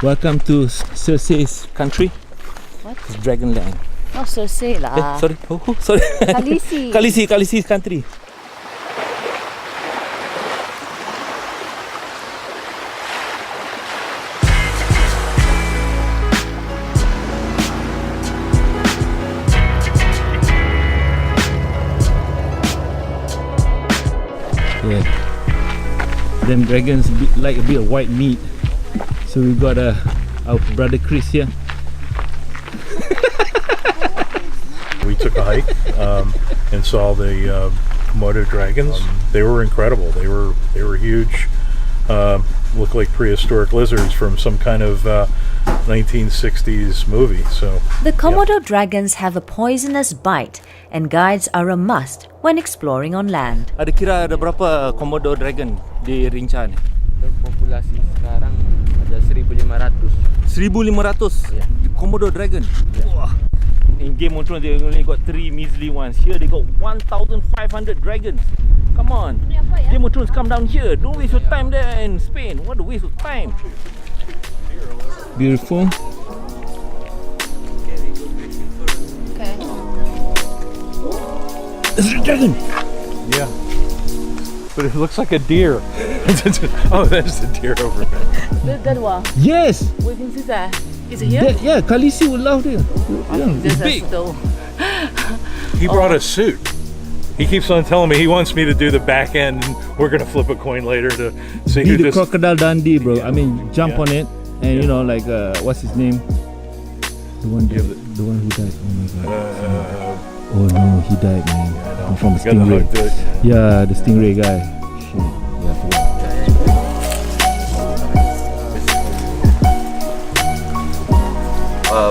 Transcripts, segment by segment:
Welcome to Cersei's country. What? It's Dragonland. Not Cersei lah. Sorry. Sorry. Khaleesi. Khaleesi's country. Yeah. Them dragons like a bit of white meat. So we got our brother Chris here. We took a hike and saw the Komodo dragons. They were incredible. They were huge. Looked like prehistoric lizards from some kind of 1960s movie. So The Komodo dragons have a poisonous bite, and guides are a must when exploring on land. Ada kira ada berapa Komodo dragon di Rinca ni? Populasi sekarang ada 1.500. 1,500 Komodo dragon. Wah. In Game of Thrones they only got 3 measly ones. Here they got 1,500 dragons. Come on. Game of Thrones, come down here. Don't waste your time there in Spain. What a waste of time. Beautiful. Okay. It's a dragon. yeah, but it looks like a deer. Oh, there's the deer over there. That one. Yes. Waiting to there. Is it here? Yeah, Khaleesi would love it. Yeah, it's big. He brought a suit. He keeps on telling me he wants me to do the back end, and we're gonna flip a coin later to see Be who the this. crocodile Dundee, bro. I mean, jump Yeah. on it, and you know, like what's his name? The one who died. Oh my god. Oh no, he died, man. From a Got the stingray. hook to it. Yeah, the stingray guy. Shit. Yeah, I forgot.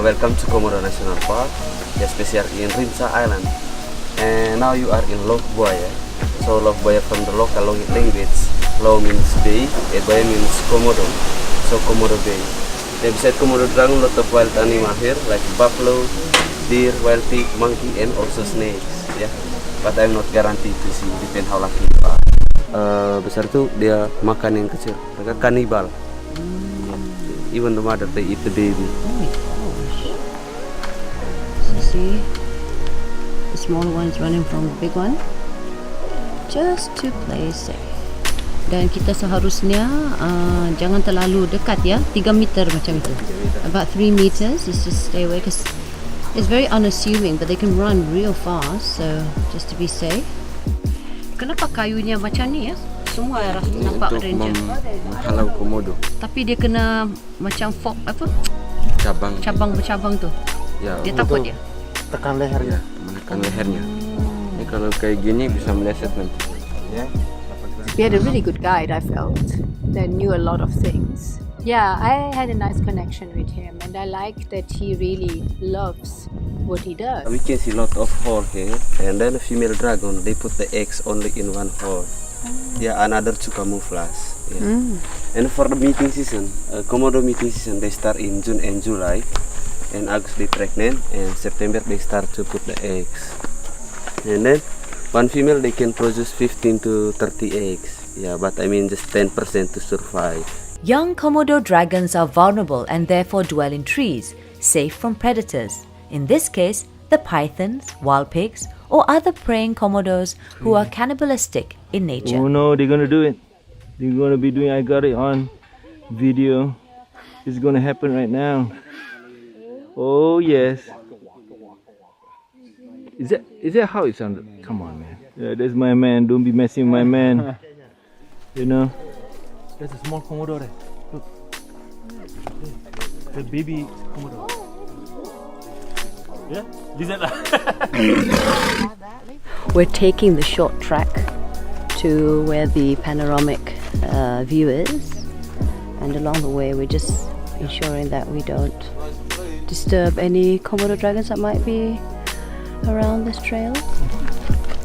Welcome to Komodo National Park, especially in Rinca Island. And now you are in Lok Buaya. So Lok Buaya from the local language, Lo means bay, and Buaya means Komodo. So Komodo Bay. Then beside Komodo dragon, lot of wild animal here like buffalo, deer, wild pig, monkey, and also snakes. Yeah, but I'm not guaranteed to see. Depend how lucky you are. Besar itu dia makan yang kecil. Mereka kanibal. Even the mother they eat the baby. Oh my gosh. So see, the small one is running from the big one just to play safe. Dan kita seharusnya jangan terlalu dekat ya, 3 meter macam itu. About 3 meters is just stay away because it's very unassuming, but they can run real fast, so just to be safe. Kenapa kayunya macam ni ya? Semua nampak Untuk ranger. menghalau komodo. Tapi dia kena macam fork apa? Cabang. Cabang bercabang tu. Ya, Dia takut dia. tekan lehernya, menekan lehernya. Ini kalau kayak gini bisa meleset nanti. Ya. We had a really good guide, I felt, that knew a lot of things. Yeah, I had a nice connection with him, and I like that he really loves what he does. We can see lot of hole here, and then a female dragon they put the eggs only in one hole. Yeah, another to camouflage. Yeah. And for the mating season, Komodo mating season they start in June and July, and August they pregnant, and September they start to put the eggs. And then one female they can produce 15 to 30 eggs. Yeah, but I mean just 10% to survive. Young Komodo dragons are vulnerable and therefore dwell in trees, safe from predators. In this case, the pythons, wild pigs, or other preying Komodos who are cannibalistic in nature. Oh no, they're gonna do it. They're gonna be doing. I got it on video. It's gonna happen right now. Oh yes. Is that how it sounded? Come on, man. Yeah, that's my man. Don't be messing with my man. You know. There's a small Komodo there. Look. The baby Komodo. Yeah, lizard lah. We're taking the short track to where the panoramic view is, and along the way we're just ensuring that we don't disturb any Komodo dragons that might be around this trail.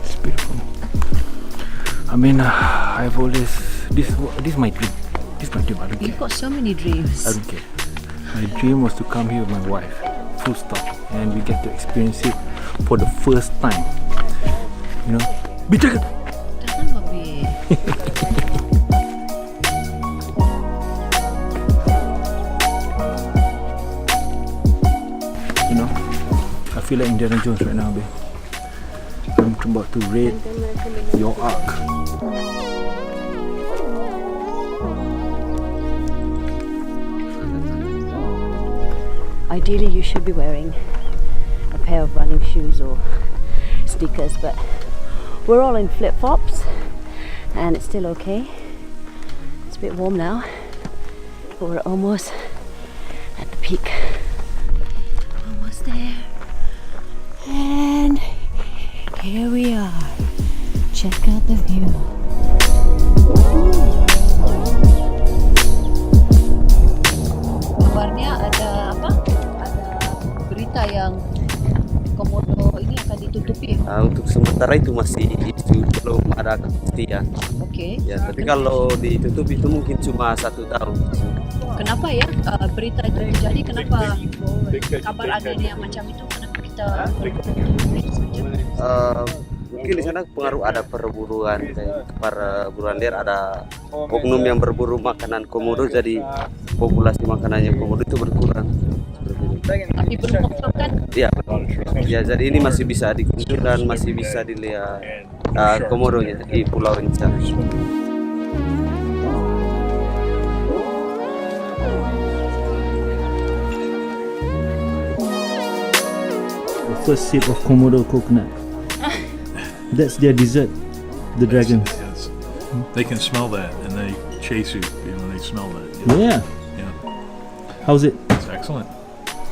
It's beautiful. I mean, I've always this is my dream. This is my dream. I don't You've care. got so many dreams. I don't care. My dream was to come here with my wife. Full stop. And we get to experience it for the first time. You know? Big dragon! Jangan babi. feel like Indiana Jones right now, babe. I'm about to raid your ark. Ideally, you should be wearing a pair of running shoes or sneakers, but we're all in flip-flops and it's still okay. It's a bit warm now, but we're almost at the peak. Almost there. And here we are. Check out the view. Kabarnya ada apa? Ada berita yang Komodo ini akan ditutupi. Untuk sementara itu masih belum ada kepastian. Oke. Ya, tapi kalau ditutup itu mungkin cuma 1 tahun. Kenapa ya berita itu terjadi? Kenapa kabar adanya macam itu? Kenapa kita Mungkin di sana pengaruh ada perburuan, kayak perburuan liar, ada oknum yang berburu makanan komodo, jadi populasi makanannya komodo itu berkurang. tapi berumur kan? Iya, ya, jadi ini masih bisa dikunjungi dan masih bisa dilihat komodonya di Pulau Rinca. First sip of Komodo coconut. That's their dessert, the dragons. Yes. They can smell that and they chase you when they smell that. Yeah. Yeah. How's it? It's excellent.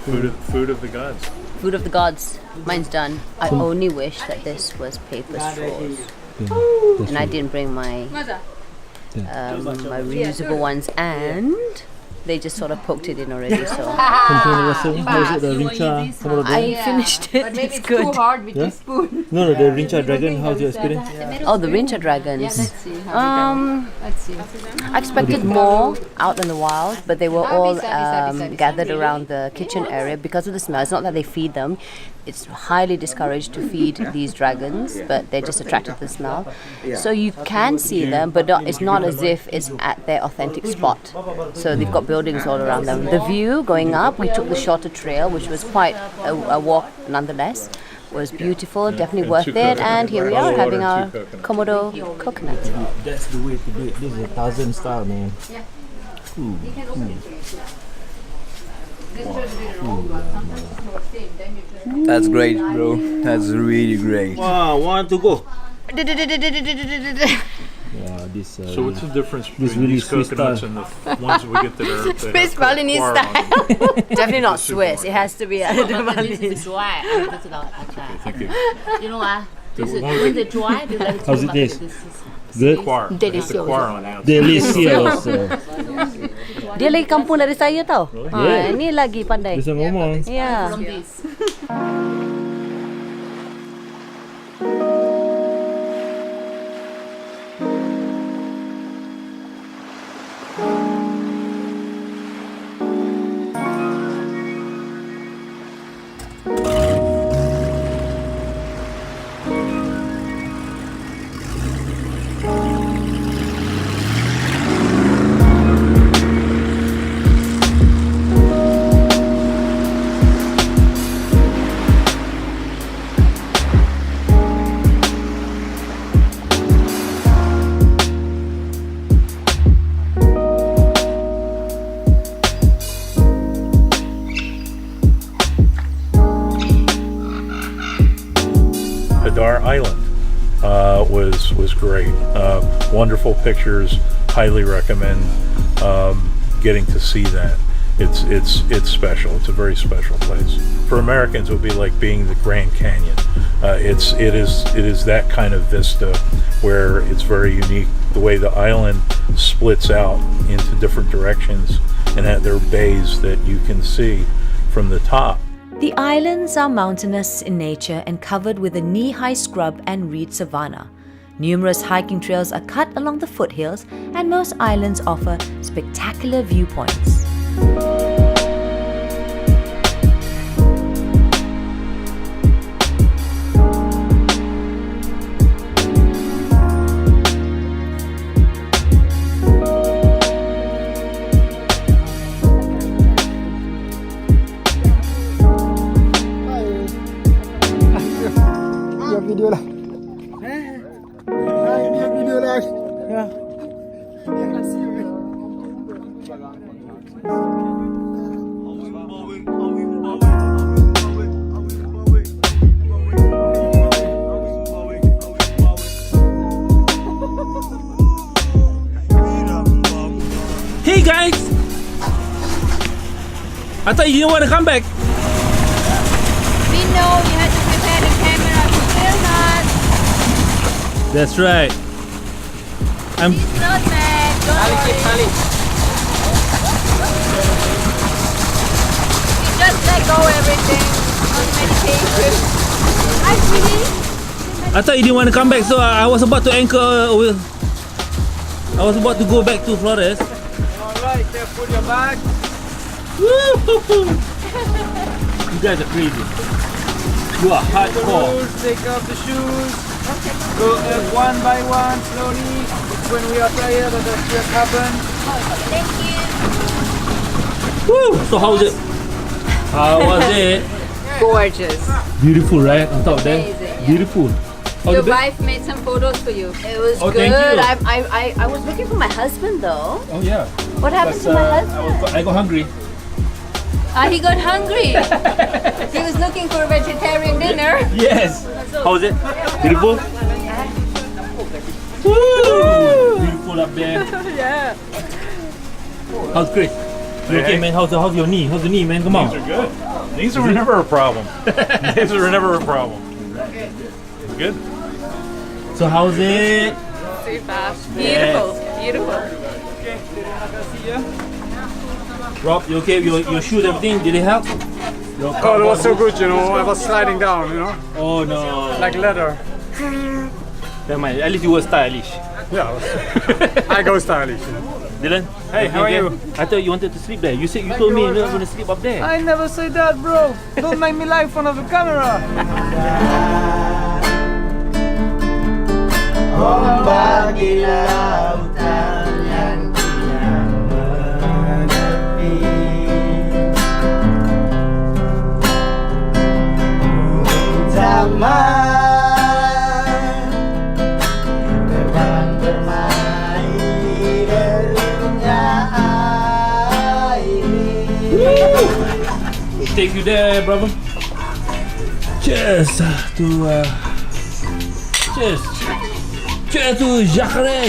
Food of the gods. Food of the gods. Mine's done. I only wish that this was paper straws. Yeah, And I didn't bring my my reusable ones, and they just sort of poked it in already. So How's it, the Rinca Komodo dragon? I finished it. It's good. hard with Yeah? this spoon. No, the Rinca dragon, how's your experience? Oh, the Rinca dragons. Let's see. I expected more out in the wild, but they were all gathered around the kitchen area because of the smell. It's not that they feed them. It's highly discouraged to feed these dragons, but they're just attracted to the smell. So you can see them, but it's not as if it's at their authentic spot. So they've got buildings all around them. The view going up, we took the shorter trail, which was quite a walk nonetheless. Was beautiful, definitely worth it. And here we are having our Komodo coconut. That's the way to do it. This is a Tarzan style, man. That's great, bro. That's really great. Wow, want to go? Yeah, this. So what's the difference This between really these Swiss coconuts style. and the ones that we get that are Swiss Balinese coir on them? Definitely not Swiss. It has to be the Balinese. Thank you. You know what? The one When with they dry, they like How's it taste? Good? coir. It's the coir on the outside. Delicious. Dia lagi kampung dari saya tau. Yeah. Ini lagi pandai. Bisa ngomong. Ya. from this. Island was great. Wonderful pictures. Highly recommend getting to see that. It's special. It's a very special place. For Americans, it would be like being the Grand Canyon. It is that kind of vista where it's very unique. The way the island splits out into different directions, and that there are bays that you can see from the top. The islands are mountainous in nature and covered with a knee-high scrub and reed savanna. Numerous hiking trails are cut along the foothills, and most islands offer spectacular viewpoints. Hey guys! I thought you didn't want to come back. We know you had to prepare the camera to film us. That's right. I'm He's not mad. Don't worry. We just let go everything on meditation. Actually, I thought you didn't want to come back, so I was about to anchor with. I was about to go back to Flores. Alright, careful your bag. Woo-hoo-hoo. You guys are crazy. You are hardcore. Shoes, take off the shoes. Go one by one, slowly. It's when we are tired that just happens. thank you. Woo! So how was it? How was it? Gorgeous. Beautiful, right? On top there. Amazing, yeah. Beautiful. How Your the bed? wife made some photos for you. It was Oh, good. thank you. I was looking for my husband though. Oh yeah. What happened to my husband? I got hungry. He got hungry. He was looking for a vegetarian dinner. Yes. How was it? Beautiful. Woo! Beautiful up there. Yeah. How's Chris? You okay, man? How's your knee? How's the knee, man? Come on. These are good. These were never a problem. These were never a problem. Good. So how's it? Super. Beautiful. Beautiful. Rob, you okay? Your shoes, everything? Did it help? Oh, it was so good, you know. I was sliding down, you know, Oh no. like leather. Never mind. At least you were stylish. Yeah, I go stylish. You know. Dylan? Hey, how are okay? you? I thought you wanted to sleep there. You said you told me you're not going to sleep up there. I never say that, bro. Don't make me lie in front of the camera. Take you there, brother. Cheers to cheers to Jakaré.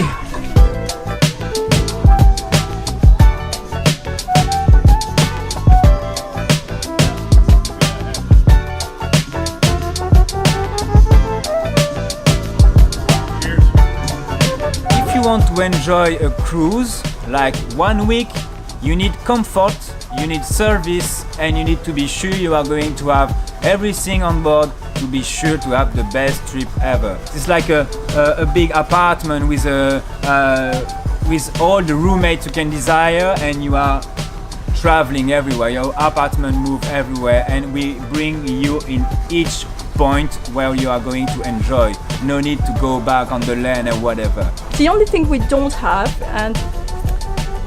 If you want to enjoy a cruise, like 1 week, you need comfort, you need service, and you need to be sure you are going to have everything on board to be sure to have the best trip ever. It's like a big apartment with with all the roommates you can desire, and you are traveling everywhere. Your apartment move everywhere, and we bring you in each point where you are going to enjoy. No need to go back on the land or whatever. The only thing we don't have, and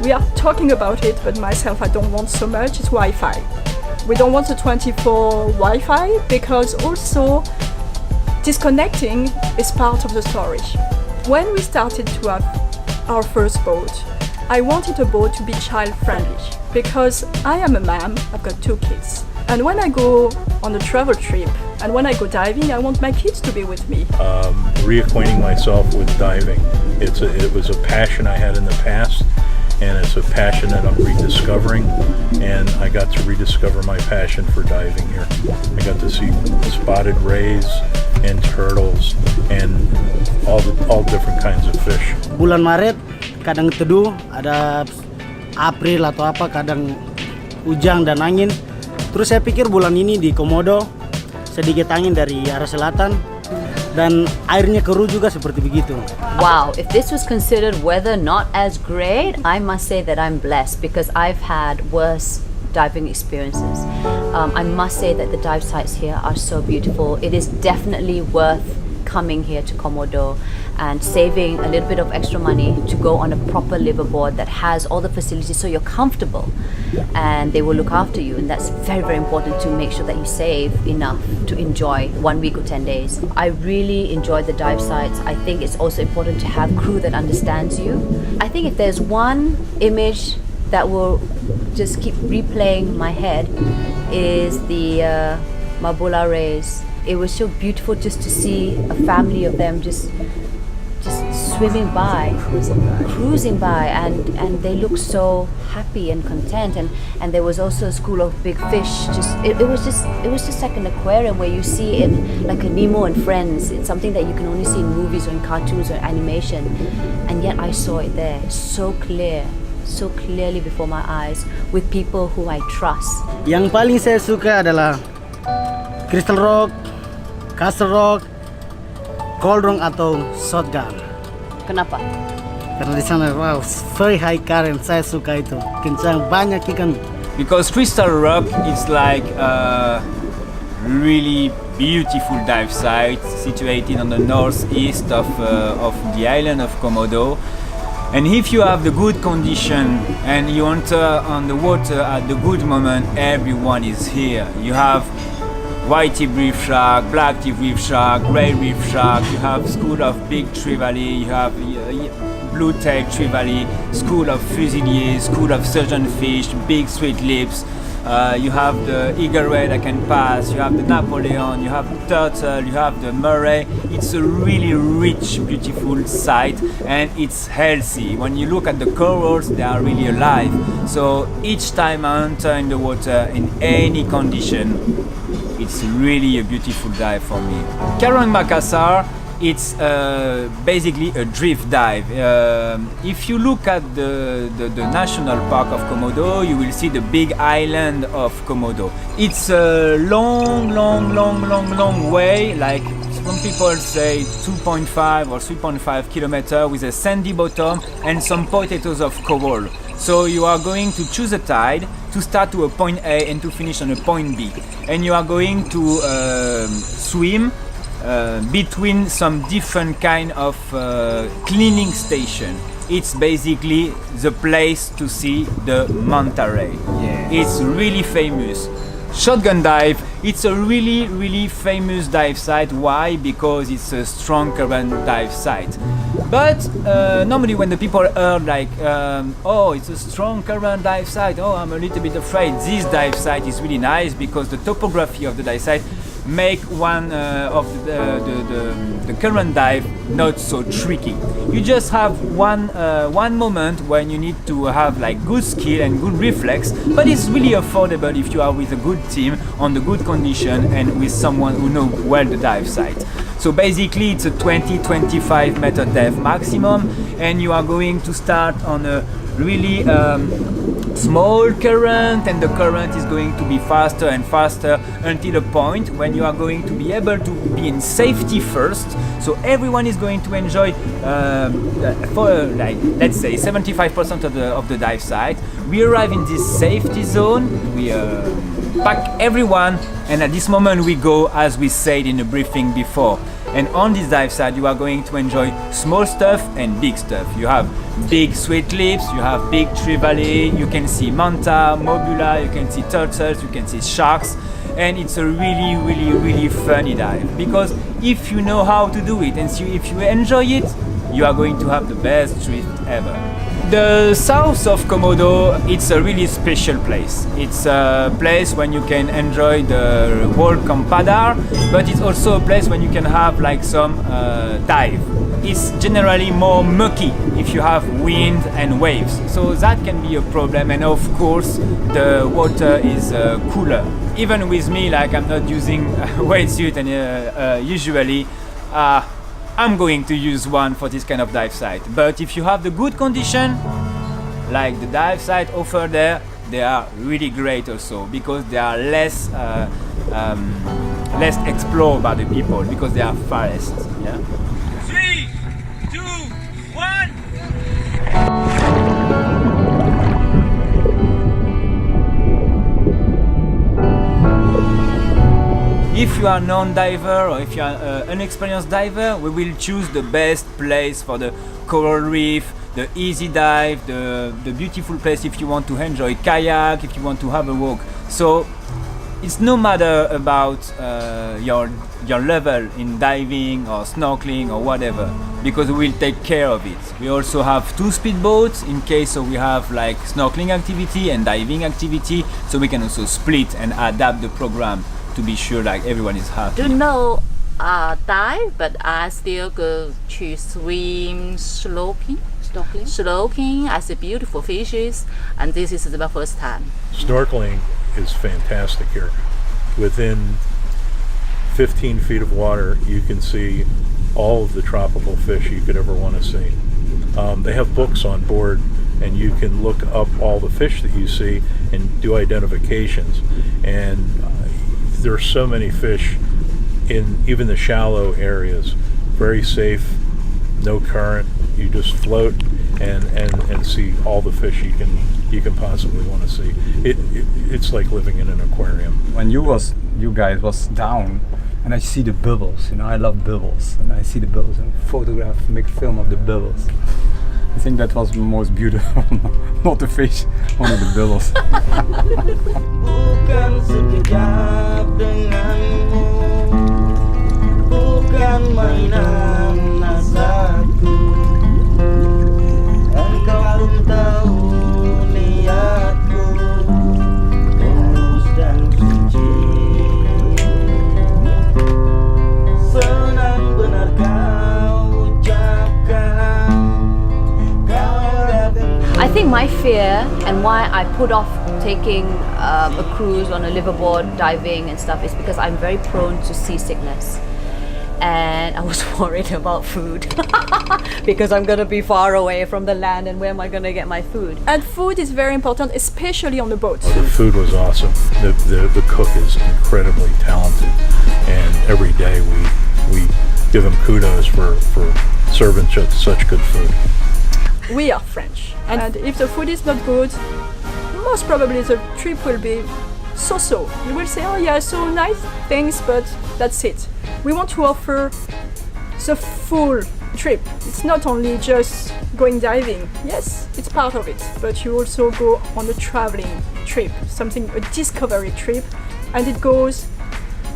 we are talking about it, but myself I don't want so much, is Wi-Fi. We don't want a 24 Wi-Fi because also disconnecting is part of the story. When we started to have our first boat, I wanted a boat to be child friendly because I am a mom, I've got 2 kids. And when I go on a travel trip and when I go diving, I want my kids to be with me. Reacquainting myself with diving. It was a passion I had in the past, and it's a passion that I'm rediscovering, and I got to rediscover my passion for diving here. I got to see spotted rays and turtles and all different kinds of fish. Bulan Maret kadang teduh, ada April atau apa, kadang hujan dan angin. Terus saya pikir bulan ini di Komodo sedikit angin dari arah selatan dan airnya keruh juga seperti begitu. Wow, if this was considered weather not as great, I must say that I'm blessed because I've had worse diving experiences. I must say that the dive sites here are so beautiful. It is definitely worth coming here to Komodo and saving a little bit of extra money to go on a proper liveaboard that has all the facilities so you're comfortable and they will look after you, and that's very, very important to make sure that you save enough to enjoy 1 week or 10 days. I really enjoy the dive sites. I think it's also important to have crew that understands you. I think if there's one image that will just keep replaying my head is the Mabula rays. It was so beautiful just to see a family of them just swimming by, cruising by, and they looked so happy and content. And there was also a school of big fish. It was just like an aquarium where you see in like a Nemo and Friends. It's something that you can only see in movies or in cartoons or animation, and yet I saw it there so clearly before my eyes with people who I trust. Yang paling saya suka adalah Crystal Rock, Castle Rock, Cauldron atau Shotgun. Kenapa? Karena di sana wow, very high current. Saya suka itu. Kencang, banyak ikan. Because Crystal Rock is like a really beautiful dive site situated on the northeast of the island of Komodo. And if you have the good condition and you enter on the water at the good moment, everyone is here. You have white reef shark, black reef shark, grey reef shark, you have school of big trevally, you have blue-tailed trevally, school of fusiliers, school of surgeonfish, big sweet lips, you have the eagle ray that can pass, you have the Napoleon, you have the turtle, you have the Murray. It's a really rich, beautiful site, and it's healthy. When you look at the corals, they are really alive. So each time I enter in the water in any condition, it's really a beautiful dive for me. Karang Makassar, it's basically a drift dive. If you look at the national park of Komodo, you will see the big island of Komodo. It's a long way, like some people say 2.5 or 3.5 kilometers with a sandy bottom and some potatoes of coral. So you are going to choose a tide to start to a point A and to finish on a point B. And you are going to swim between some different kind of cleaning station. It's basically the place to see the manta ray. Yeah. It's really famous. Shotgun dive, it's a really famous dive site. Why? Because it's a strong current dive site. But normally when the people heard like, oh, it's a strong current dive site, oh, I'm a little bit afraid. This dive site is really nice because the topography of the dive site make one of the current dive not so tricky. You just have one moment when you need to have like good skill and good reflex, but it's really affordable if you are with a good team on the good condition and with someone who knows well the dive site. So basically it's a 20-25 meter depth maximum, and you are going to start on a really small current, and the current is going to be faster and faster until a point when you are going to be able to be in safety first. So everyone is going to enjoy for like let's say 75% of the dive site. We arrive in this safety zone, we pack everyone, and at this moment we go as we said in the briefing before. And on this dive site you are going to enjoy small stuff and big stuff. You have big sweet lips, you have big trevally, you can see manta, mobula, you can see turtles, you can see sharks, and it's a really funny dive because if you know how to do it and if you enjoy it, you are going to have the best trip ever. The south of Komodo, it's a really special place. It's a place when you can enjoy the World Campadar, but it's also a place when you can have like some dive. It's generally more mucky if you have wind and waves, so that can be a problem. And of course the water is cooler. Even with me, like I'm not using a wetsuit, and usually I'm going to use one for this kind of dive site. But if you have the good condition, like the dive site offer there, they are really great also because they are less explored by the people because they are forest. Yeah. 3, 2, 1. If you are a non-diver or if you are an inexperienced diver, we will choose the best place for the coral reef, the easy dive, the beautiful place if you want to enjoy kayak, if you want to have a walk. So it's no matter about your level in diving or snorkeling or whatever, because we will take care of it. We also have 2 speedboats in case we have like snorkeling activity and diving activity, so we can also split and adapt the program to be sure like everyone is happy. Do know dive, but I still go to swim, snorkeling. I see beautiful fishes, and this is the first time. Snorkeling is fantastic here. Within 15 feet of water, you can see all of the tropical fish you could ever want to see. They have books on board, and you can look up all the fish that you see and do identifications. And there are so many fish in even the shallow areas. Very safe, no current. You just float and see all the fish you can possibly want to see. It's like living in an aquarium. When you guys was down, and I see the bubbles. I love bubbles, and I see the bubbles and make film of the bubbles. I think that was the most beautiful. Not the fish, only the bubbles. Bukan sekejap denganmu, bukan mainan nasaku. Engkau pun tahu niatku, tulus dan suci. Senang benar kau ucapkan. I think my fear and why I put off taking a cruise on a liveaboard, diving and stuff is because I'm very prone to seasickness. And I was worried about food because I'm going to be far away from the land, and where am I going to get my food? And food is very important, especially on the boat. The food was awesome. The cook is incredibly talented, and every day we give him kudos for serving such good food. We are French, and if the food is not good, most probably the trip will be so-so. You will say, oh yeah, so nice things, but that's it. We want to offer the full trip. It's not only just going diving. Yes, it's part of it, but you also go on a traveling trip, a discovery trip, and it goes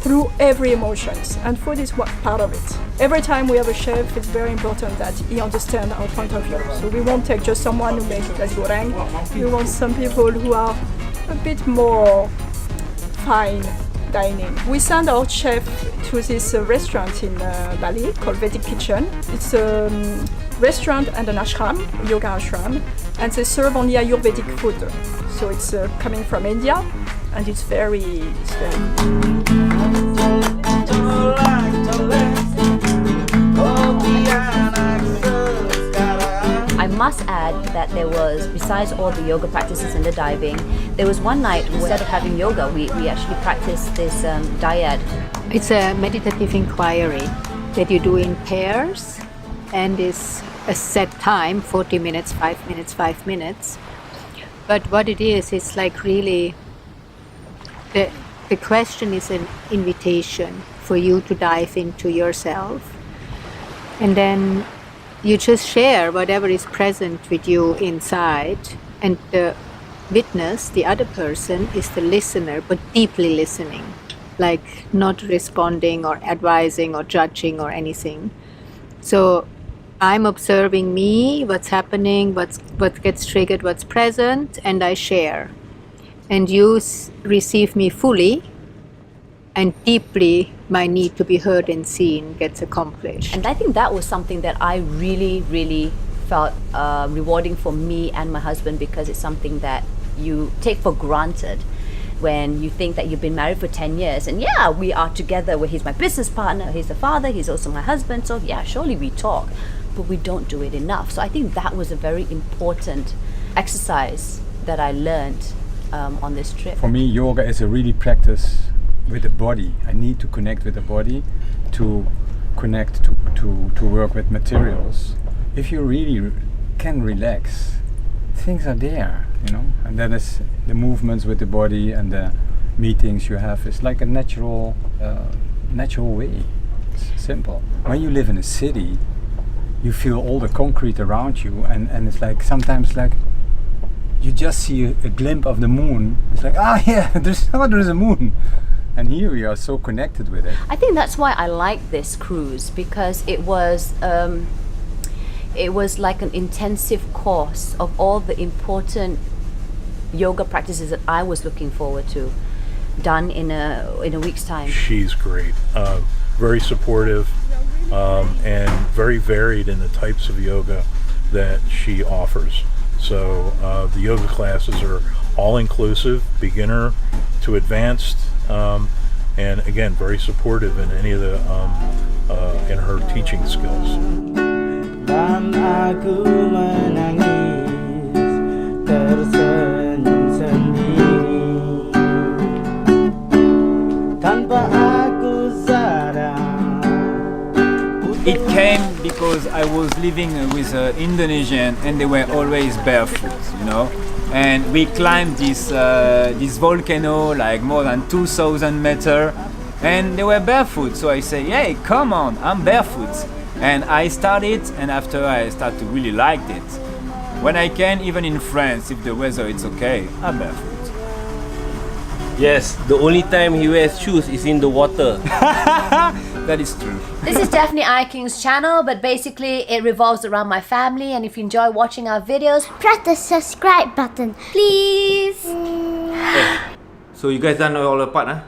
through every emotions, and food is one part of it. Every time we have a chef, it's very important that he understands our point of view. So we won't take just someone who makes nasi goreng. We want some people who are a bit more fine dining. We send our chef to this restaurant in Bali called Vedic Kitchen. It's a restaurant and an ashram, a yoga ashram, and they serve only Ayurvedic food. So it's coming from India, and it's very I must add that there was, besides all the yoga practices and the diving, there was one night instead of having yoga, we actually practiced this dyad. It's a meditative inquiry that you do in pairs, and is a set time, 40 minutes, 5 minutes, 5 minutes. But what it is, it's like really, the question is an invitation for you to dive into yourself, and then you just share whatever is present with you inside, and the witness, the other person, is the listener, but deeply listening, like not responding or advising or judging or anything. So I'm observing me, what's happening, what gets triggered, what's present, and I share. And you receive me fully, and deeply my need to be heard and seen gets accomplished. And I think that was something that I really felt rewarding for me and my husband, because it's something that you take for granted when you think that you've been married for 10 years. And yeah, we are together, where he's my business partner, he's the father, he's also my husband. So yeah, surely we talk, but we don't do it enough. So I think that was a very important exercise that I learned on this trip. For me, yoga is a really practice with the body. I need to connect with the body to connect to work with materials. If you really can relax, things are there, and then it's the movements with the body and the meetings you have. It's like a natural way. It's simple. When you live in a city, you feel all the concrete around you, and it's like sometimes like you just see a glimpse of the moon. It's like, yeah, there's a moon. And here we are so connected with it. I think that's why I like this cruise, because it was like an intensive course of all the important yoga practices that I was looking forward to, done in a week's time. She's great, very supportive, and very varied in the types of yoga that she offers. So the yoga classes are all inclusive, beginner to advanced, and again very supportive in any of the in her teaching skills. Dan aku menangis tersenyum sendiri tanpa aku sadar. It came because I was living with an Indonesian and they were always barefoot, you know. And we climbed this volcano like more than 2,000 meters and they were barefoot. So I say, hey, come on, I'm barefoot. And I started, and after I start to really like it. When I can, even in France, if the weather is okay, I'm barefoot. Yes, the only time he wears shoes is in the water. That is true. This is Daphne Iking's channel, but basically it revolves around my family, and if you enjoy watching our videos, press the subscribe button, please. So you guys done all the part, huh?